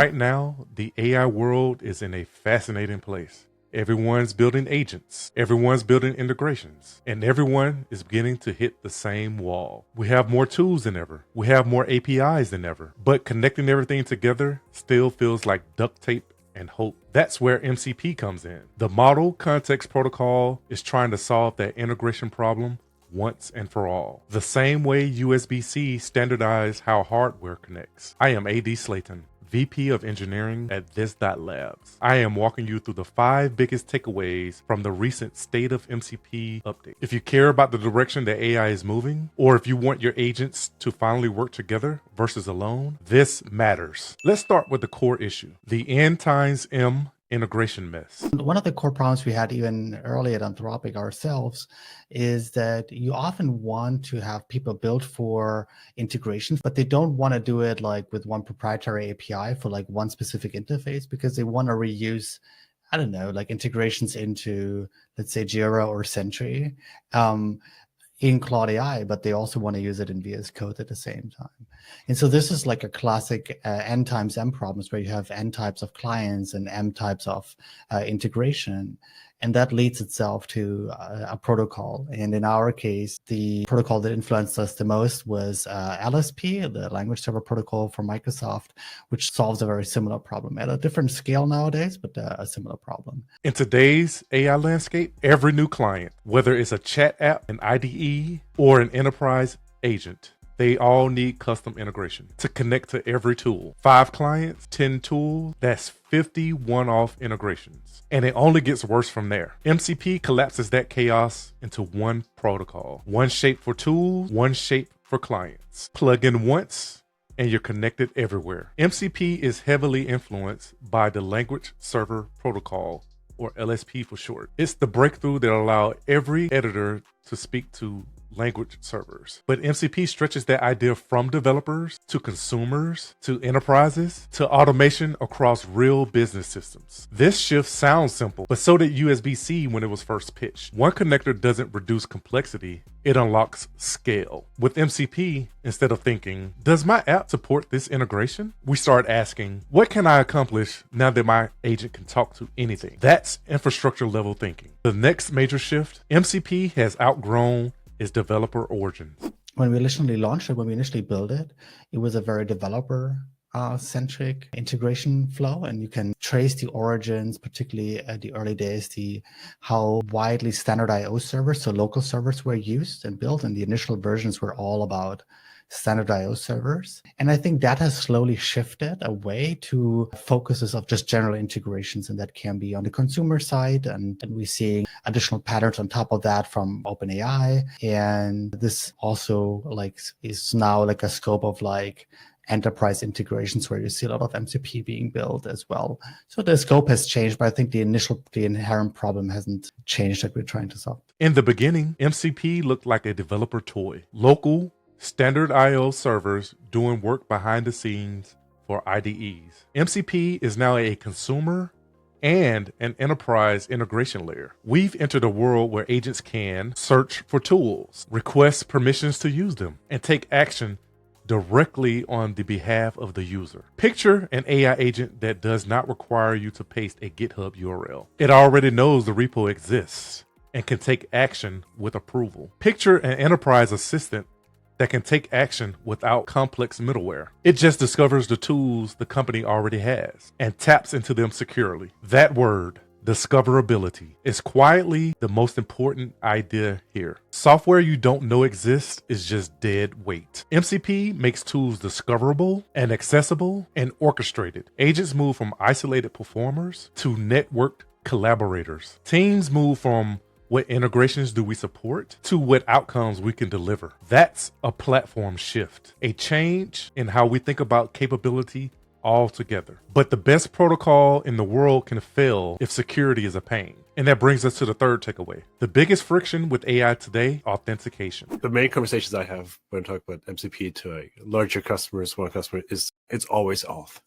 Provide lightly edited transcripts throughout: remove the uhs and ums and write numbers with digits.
Right now, the AI world is in a fascinating place. Everyone's building agents, everyone's building integrations, and everyone is beginning to hit the same wall. We have more tools than ever. We have more APIs than ever. But connecting everything together still feels like duct tape and hope. That's where MCP comes in. The Model Context Protocol is trying to solve that integration problem once and for all. The same way USB-C standardized how hardware connects. I am AD Slaton, VP of Engineering at This.Labs. I am walking you through the 5 biggest takeaways from the recent State of MCP update. If you care about the direction that AI is moving, or if you want your agents to finally work together versus alone, this matters. Let's start with the core issue, the N times M integration mess. One of the core problems we had even early at Anthropic ourselves is that you often want to have people build for integrations, but they don't want to do it like with one proprietary API for like one specific interface, because they want to reuse, I don't know, like integrations into, let's say, Jira or Sentry in Claude AI, but they also want to use it in VS Code at the same time. And so this is like a classic N times M problems, where you have N types of clients and M types of integration. And that leads itself to a protocol. And in our case, the protocol that influenced us the most was LSP, the language server protocol for Microsoft, which solves a very similar problem at a different scale nowadays, but a similar problem. In today's AI landscape, every new client, whether it's a chat app, an IDE, or an enterprise agent, they all need custom integration to connect to every tool. 5 clients, 10 tools, that's 50 one-off integrations. And it only gets worse from there. MCP collapses that chaos into one protocol. One shape for tools, one shape for clients. Plug in once, and you're connected everywhere. MCP is heavily influenced by the Language Server Protocol, or LSP for short. It's the breakthrough that allowed every editor to speak to language servers. But MCP stretches that idea from developers to consumers to enterprises to automation across real business systems. This shift sounds simple, but so did USB-C when it was first pitched. One connector doesn't reduce complexity, it unlocks scale. With MCP, instead of thinking, does my app support this integration? We start asking, what can I accomplish now that my agent can talk to anything? That's infrastructure level thinking. The next major shift, MCP has outgrown its developer origins. When we initially launched it, when we initially built it, it was a very developer centric integration flow, and you can trace the origins, particularly at the early days, how widely standard IO servers, so local servers, were used and built, and the initial versions were all about standard IO servers. And I think that has slowly shifted away to focuses of just general integrations, and that can be on the consumer side, and we're seeing additional patterns on top of that from OpenAI. And this also is now like a scope of like enterprise integrations, where you see a lot of MCP being built as well. So the scope has changed, but I think the inherent problem hasn't changed that we're trying to solve. In the beginning, MCP looked like a developer toy. Local, standard IO servers doing work behind the scenes for IDEs. MCP is now a consumer and an enterprise integration layer. We've entered a world where agents can search for tools, request permissions to use them, and take action directly on the behalf of the user. Picture an AI agent that does not require you to paste a GitHub URL. It already knows the repo exists and can take action with approval. Picture an enterprise assistant that can take action without complex middleware. It just discovers the tools the company already has and taps into them securely. That word, discoverability, is quietly the most important idea here. Software you don't know exists is just dead weight. MCP makes tools discoverable and accessible and orchestrated. Agents move from isolated performers to networked collaborators. Teams move from what integrations do we support to what outcomes we can deliver. That's a platform shift, a change in how we think about capability altogether. But the best protocol in the world can fail if security is a pain. And that brings us to the third takeaway. The biggest friction with AI today, authentication. The main conversations I have when I talk about MCP to larger customers, one customer, is it's always auth.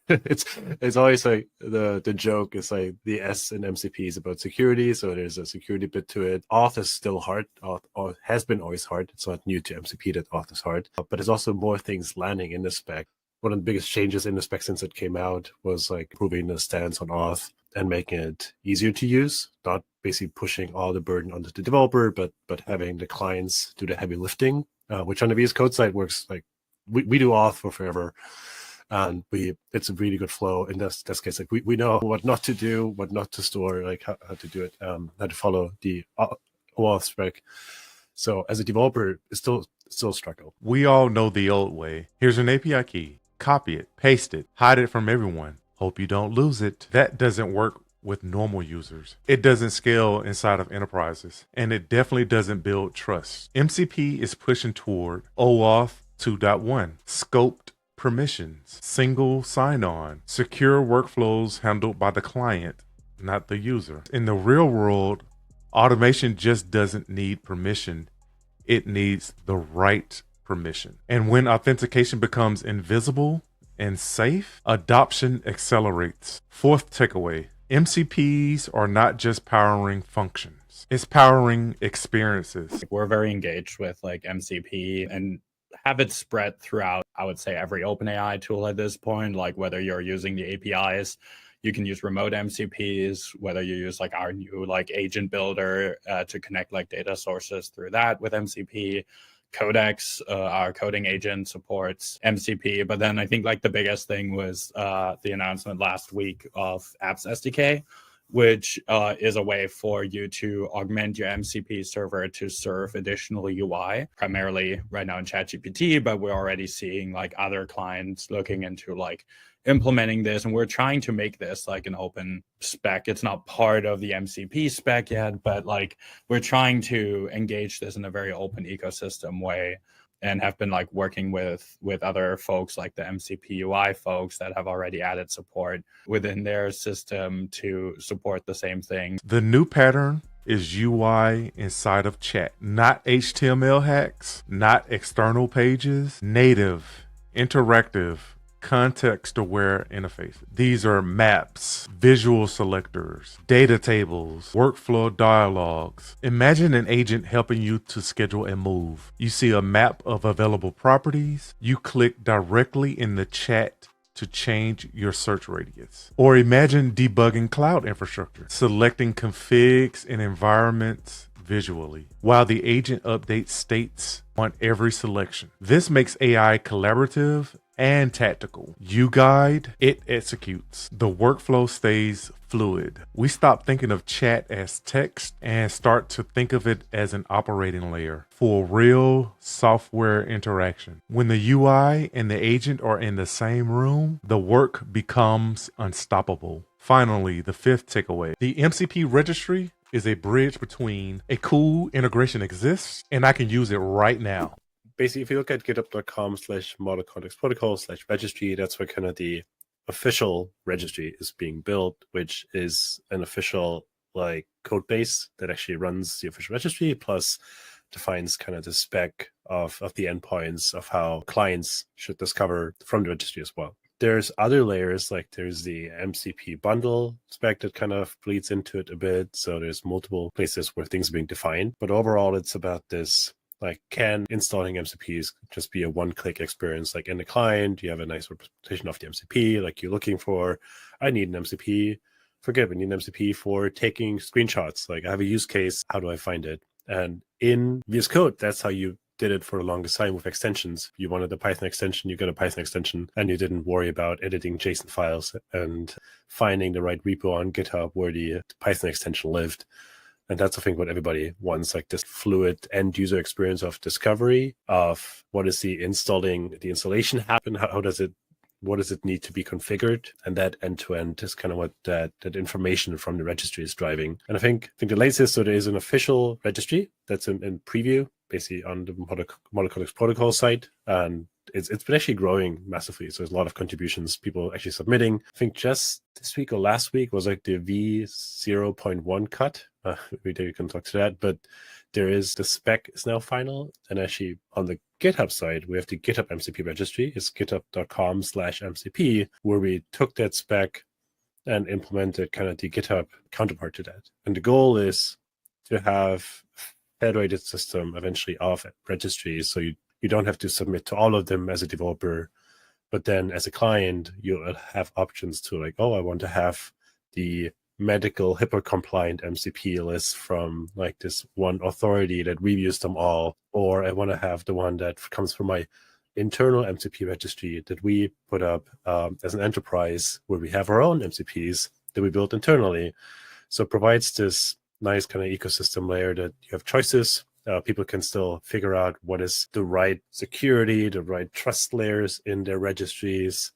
it's always like the joke is like the S in MCP is about security, so there's a security bit to it. Auth is still hard. Auth has been always hard. It's not new to MCP that auth is hard, but there's also more things landing in the spec. one of the biggest changes in the spec since it came out was like improving the stance on auth and making it easier to use, not basically pushing all the burden onto the developer, but having the clients do the heavy lifting, which on the VS Code side works like we do auth for forever. And it's a really good flow in this case. Like we know what not to do, what not to store, like how to do it, how to follow the OAuth spec. So as a developer, it's still a struggle. We all know the old way. Here's an API key. Copy it, paste it, hide it from everyone. Hope you don't lose it. That doesn't work with normal users. It doesn't scale inside of enterprises, and it definitely doesn't build trust. MCP is pushing toward OAuth 2.1, scoped permissions, single sign-on, secure workflows handled by the client, not the user. In the real world, automation just doesn't need permission. It needs the right permission. And when authentication becomes invisible and safe, adoption accelerates. Fourth takeaway, MCPs are not just powering functions. It's powering experiences. We're very engaged with like MCP and have it spread throughout, I would say, every OpenAI tool at this point. Like whether you're using the APIs, you can use remote MCPs, whether you use like our new like agent builder to connect like data sources through that with MCP. Codex, our coding agent, supports MCP. But then I think like the biggest thing was the announcement last week of Apps SDK, which is a way for you to augment your MCP server to serve additional UI, primarily right now in ChatGPT, but we're already seeing like other clients looking into like implementing this, and we're trying to make this like an open spec. It's not part of the MCP spec yet, but like we're trying to engage this in a very open ecosystem way, and have been like working with other folks like the MCP UI folks that have already added support within their system to support the same thing. The new pattern is UI inside of chat, not HTML hacks, not external pages, native, interactive, context-aware interfaces. These are maps, visual selectors, data tables, workflow dialogues. Imagine an agent helping you to schedule a move. You see a map of available properties. You click directly in the chat to change your search radius. Or imagine debugging cloud infrastructure, selecting configs and environments visually, while the agent updates states on every selection. This makes AI collaborative and tactical. You guide, it executes. The workflow stays fluid. We stop thinking of chat as text and start to think of it as an operating layer for real software interaction. When the UI and the agent are in the same room, the work becomes unstoppable. Finally, the fifth takeaway. The MCP registry is a bridge between a cool integration exists and I can use it right now. Basically, if you look at github.com/model context protocol/registry, that's where kind of the official registry is being built, which is an official like code base that actually runs the official registry, plus defines kind of the spec of the endpoints of how clients should discover from the registry as well. There's other layers, like there's the MCP bundle spec that kind of bleeds into it a bit. So there's multiple places where things are being defined. But overall, it's about this, like, can installing MCPs just be a one-click experience? Like in the client, you have a nice representation of the MCP, like you're looking for, I need an MCP. Forget, we need an MCP for taking screenshots. Like I have a use case, how do I find it? And in VS Code, that's how you did it for the longest time with extensions. You wanted a Python extension, you got a Python extension, and you didn't worry about editing JSON files and finding the right repo on GitHub where the Python extension lived. And that's, I think, what everybody wants, like this fluid end user experience of discovery of what is the installation happen, what does it need to be configured, and that end to end is kind of what that information from the registry is driving. And I think the latest, so there is an official registry that's in preview, basically on the Model Context Protocol site, and it's been actually growing massively. So there's a lot of contributions, people actually submitting. I think just this week or last week was like the V0.1 cut. We can talk to that, but the spec is now final. And actually on the GitHub side, we have the GitHub MCP registry. It's github.com/MCP, where we took that spec and implemented kind of the GitHub counterpart to that. And the goal is to have federated system eventually of registries. So you don't have to submit to all of them as a developer, But then as a client, you'll have options to like, oh, I want to have the medical HIPAA compliant MCP list from like this one authority that reviews them all, or I want to have the one that comes from my internal MCP registry that we put up as an enterprise, where we have our own MCPs that we built internally. So it provides this nice kind of ecosystem layer that you have choices. People can still figure out what is the right security, the right trust layers in their registries,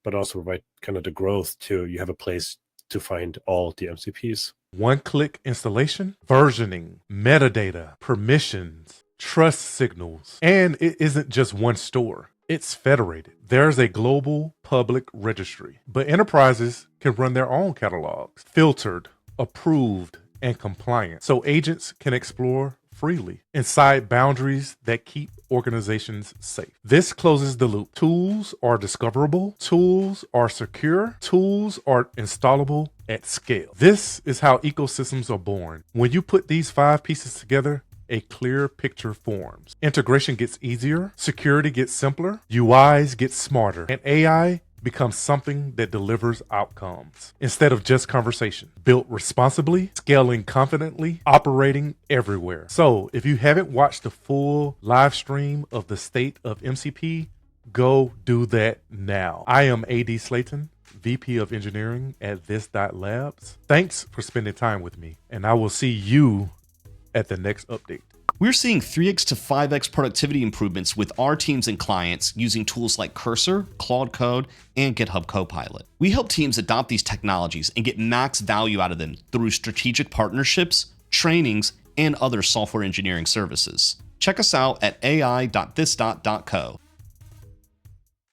but also provide kind of the growth to you have a place to find all the MCPs. One-click installation, versioning, metadata, permissions, trust signals. And it isn't just one store. It's federated. There's a global public registry, but enterprises can run their own catalogs, filtered, approved, and compliant, so agents can explore freely inside boundaries that keep organizations safe. This closes the loop. Tools are discoverable, tools are secure, tools are installable at scale. This is how ecosystems are born. When you put these 5 pieces together, a clear picture forms. Integration gets easier, security gets simpler, UIs get smarter, and AI becomes something that delivers outcomes instead of just conversation. Built responsibly, scaling confidently, operating everywhere. So if you haven't watched the full live stream of the State of MCP, go do that now. I am AD Slaton, VP of Engineering at this.labs. Thanks for spending time with me, and I will see you at the next update. We're seeing 3x to 5x productivity improvements with our teams and clients using tools like Cursor, Claude Code, and GitHub Copilot. We help teams adopt these technologies and get max value out of them through strategic partnerships, trainings, and other software engineering services. Check us out at ai.this.co.